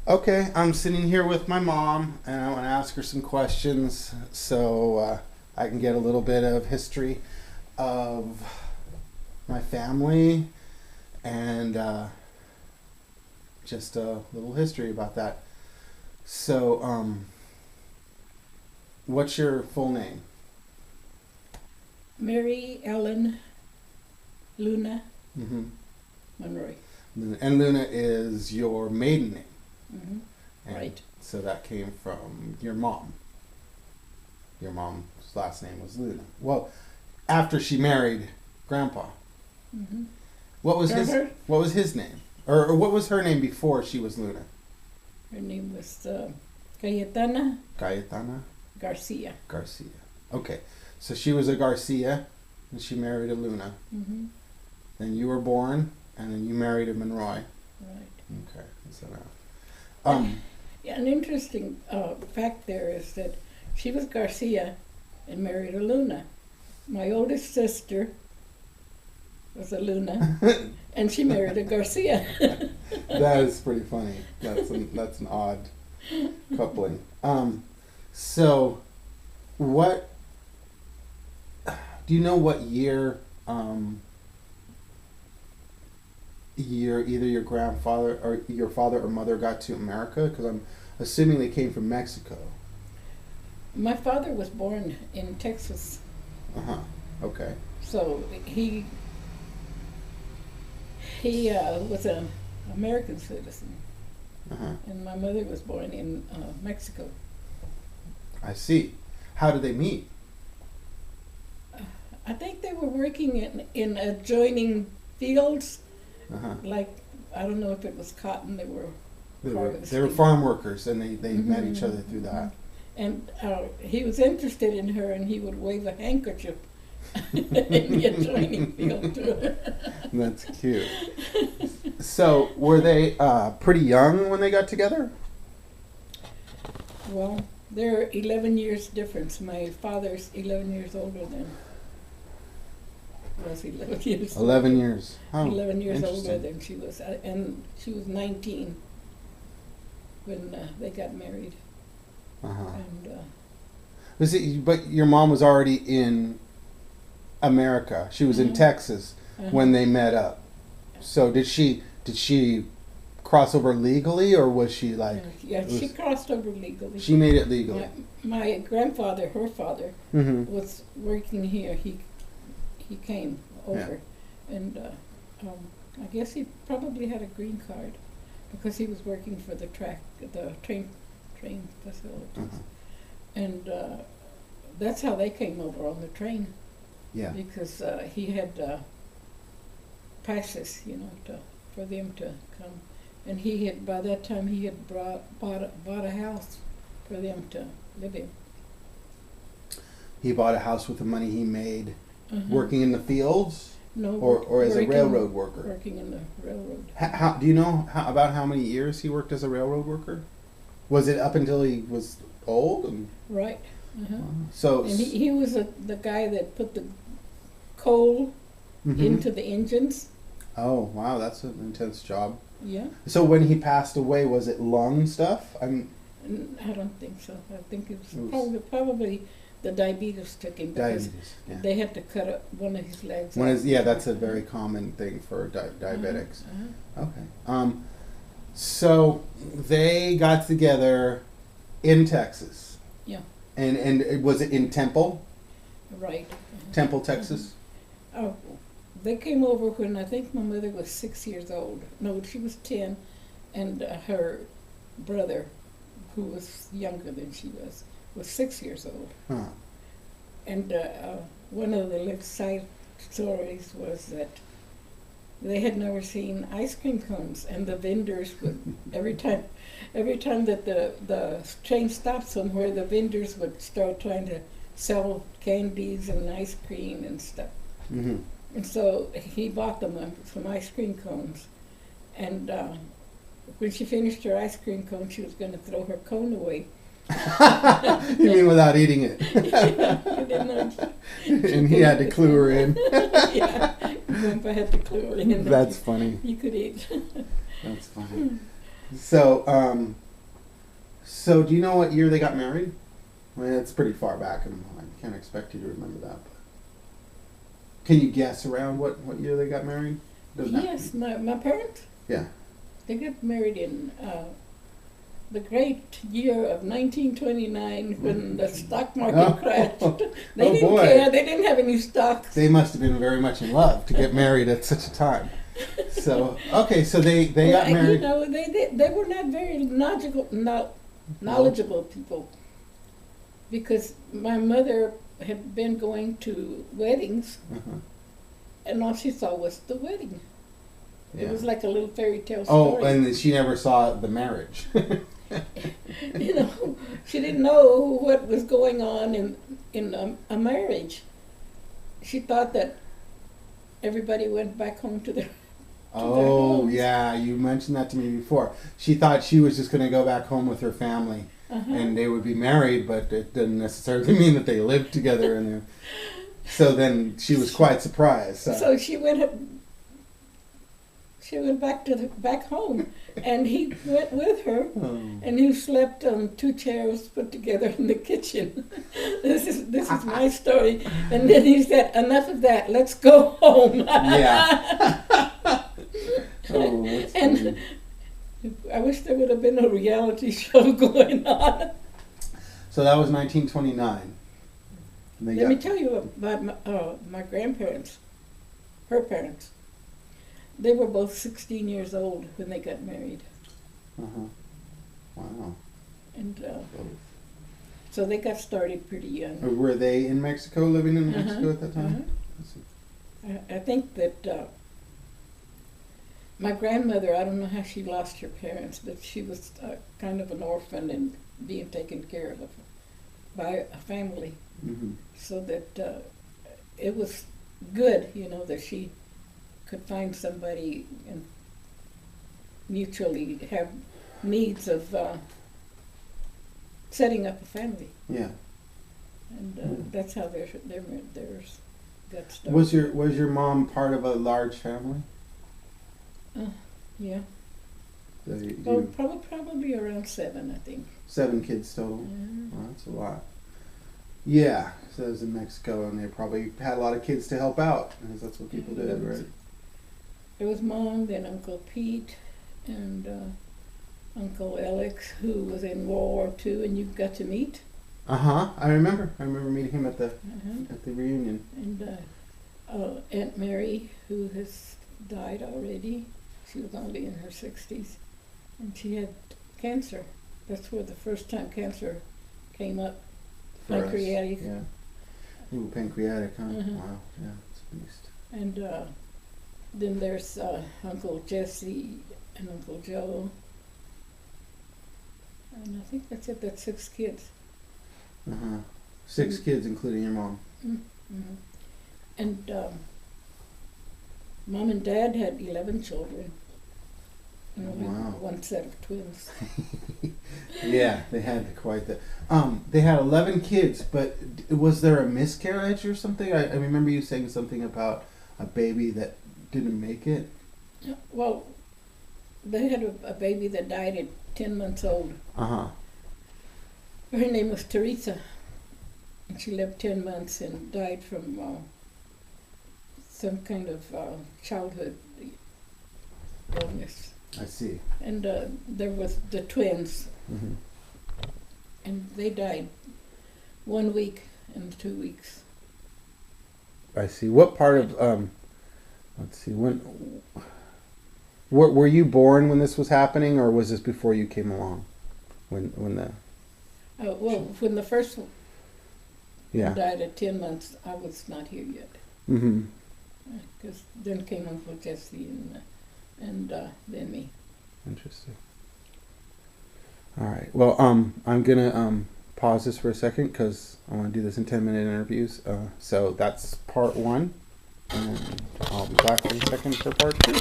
Okay, I'm sitting here with my mom, and I want to ask her some questions so I can get a little bit of history of my family and just a little history about that. So, what's your full name? Mary Ellen Luna Mm-hmm. Monroy. And Luna is your maiden name. Mm-hmm. And Right. so that came from your mom. Your mom's last name was Luna. Well, after she married Grandpa. Mm-hmm. What was his Her What was his name? Or what was her name before she was Luna? name was Cayetana Cayetana Garcia. Garcia. Okay. So she was a Garcia and she married a Luna. Mm-hmm. Then you were born and then you married a Monroy. Right. Okay. So now. Yeah, an interesting fact there is that she was Garcia and married a Luna. My oldest sister was a Luna, and she married a Garcia. That is pretty funny. That's an odd coupling. So what do you know what year either your grandfather or your father or mother got to America? Because I'm assuming they came from Mexico. My father was born in Texas, Uh-huh. Okay. so he was an American citizen, Uh-huh. and my mother was born in Mexico. I see. How did they meet? I think they were working in adjoining fields, Uh-huh. like, I don't know if it was cotton they were They were harvesting. farm workers and they met each Mhm, other through that. And he was interested in her, and he would wave a handkerchief in the adjoining field to her. That's cute. So, were they pretty young when they got together? Well, they're 11 years difference. My father's 11 years older than was 11 years. 11 years. Oh, 11 years older interesting. than she was, and she was 19 when they got married. Uh-huh. And Was it? But your mom was already in America. She was in Mhm. Texas uh, when they met up. So did she cross over legally, or was she like yeah, she crossed over legally. she made it legal? My grandfather, her father, Mm-hmm. was working here. He came over, and I guess he probably had a green card because he was working for the train facilities, Uh-huh. and that's how they came over on the train, Yeah. because he had passes, for them to come, and he had by that time he had bought a house for them to live in. He bought a house with the money he made Uh-huh. working in the fields, No, or as a working- railroad worker. Working in the railroad. How do you know about how many years he worked as a railroad worker? Was it up until he was old? Right. Uh-huh. So And he was the guy that put the coal Mhm. into the engines. Oh wow, that's an intense job. Yeah. So when he passed away, was it lung stuff? I don't think so. I think it It was was- probably the diabetes took him because Diabetes. Yeah. they had to cut up one of his legs. One off. is that's a very common thing for diabetics. Uh-huh. Okay. So they got together in Texas. Yeah. And was it in Temple, Right. Uh-huh. Temple, Texas? Oh, they came over when I think my mother was 6 years old. No, she was 10, and her brother, who was younger than she was 6 years old. Huh. And one of the little side stories was that they had never seen ice cream cones, and the vendors would every time that the train stopped somewhere, the vendors would start trying to sell candies and ice cream and stuff. Mm-hmm. And so he bought them some ice cream cones, and when she finished her ice cream cone, she was going to throw her cone away. You mean without eating it? She didn't know. And he had to clue her in. Yeah. if I had the chlorine in That's funny. you could eat. That's funny. So do you know what year they got married? I mean, it's pretty far back, and I can't expect you to remember that. But can you guess around what year they got married? Doesn't have to Yes, be- my parents, Yeah. they got married in the great year of 1929 when the stock market Oh. crashed. Oh, They didn't boy. care. They didn't have any stocks. They must have been very much in love to get married at such a time. So okay, so they got Well, married. You know, they were not very knowledgeable people, because my mother had been going to weddings, Uh-huh. and all she saw was the wedding. Yeah. It was like a little fairy tale Oh, story. and she never saw the marriage. You know, she didn't know what was going on in a marriage. She thought that everybody went back home to their Oh, homes. yeah, you mentioned that to me before. She thought she was just going to go back home with her family, and they would be married, but it didn't necessarily mean that they lived together. So then she was quite surprised. So she went back home, and he went with her. Oh. And he slept on two chairs put together in the kitchen. This is my story. And then he said, "Enough of that. Let's go home." Yeah. Oh, that's And funny. I wish there would have been a reality show going on. So that was 1929. And they Let me got- tell you about my grandparents, her parents. They were both 16 years old when they got married, Uh-huh. Wow. and Both. so they got started pretty young. Were they in Mexico, living in Uh-huh, Mexico at that time? uh-huh. I see. I think that my grandmother, I don't know how she lost her parents, but she was kind of an orphan and being taken care of by a family, Mhm. so that it was good, you know, that she could find somebody and mutually have needs of setting up a family, Yeah. and Mm. that's how theirs got started. Was your mom part of a large family? Yeah. So you- Well, you- probably around 7, I think. 7 kids total. Yeah. Well, that's a lot. Yeah, so it was in Mexico, and they probably had a lot of kids to help out, because that's what people did, right? It was Mom, then Uncle Pete, and Uncle Alex, who was in World War II, and you got to meet. I remember meeting him at the Uh-huh. reunion. And Aunt Mary, who has died already. She was only in her 60s, and she had cancer. That's where the first time cancer came up. For us. Pancreatic. Yeah. Ooh, pancreatic, huh? Mhm. Wow. Yeah, it's a beast. And then there's Uncle Jesse and Uncle Joe. And I think that's it. That's 6 kids. 6 kids, including your mom. Mm-hmm. And Mom and Dad had 11 children. And only Wow. one set of twins. Yeah, they had quite the. They had 11 kids, but was there a miscarriage or something? I remember you saying something about a baby that didn't make it. Well, they had a baby that died at 10 months old. Uh-huh. Her name was Teresa. And she lived 10 months and died from some kind of childhood illness. I see. And there was the twins, Mm-hmm. and they died 1 week and 2 weeks. I see. What part of let's see, when were you born when this was happening, or was this before you came along? When the Well, when the first one yeah. died at 10 months, I was not here yet. Mm-hmm. Because then came Uncle Jesse and then me. Interesting. All right. Well, I'm gonna pause this for a second because I want to do this in 10-minute interviews. So that's part 1, and I'll be back in a second for part 2.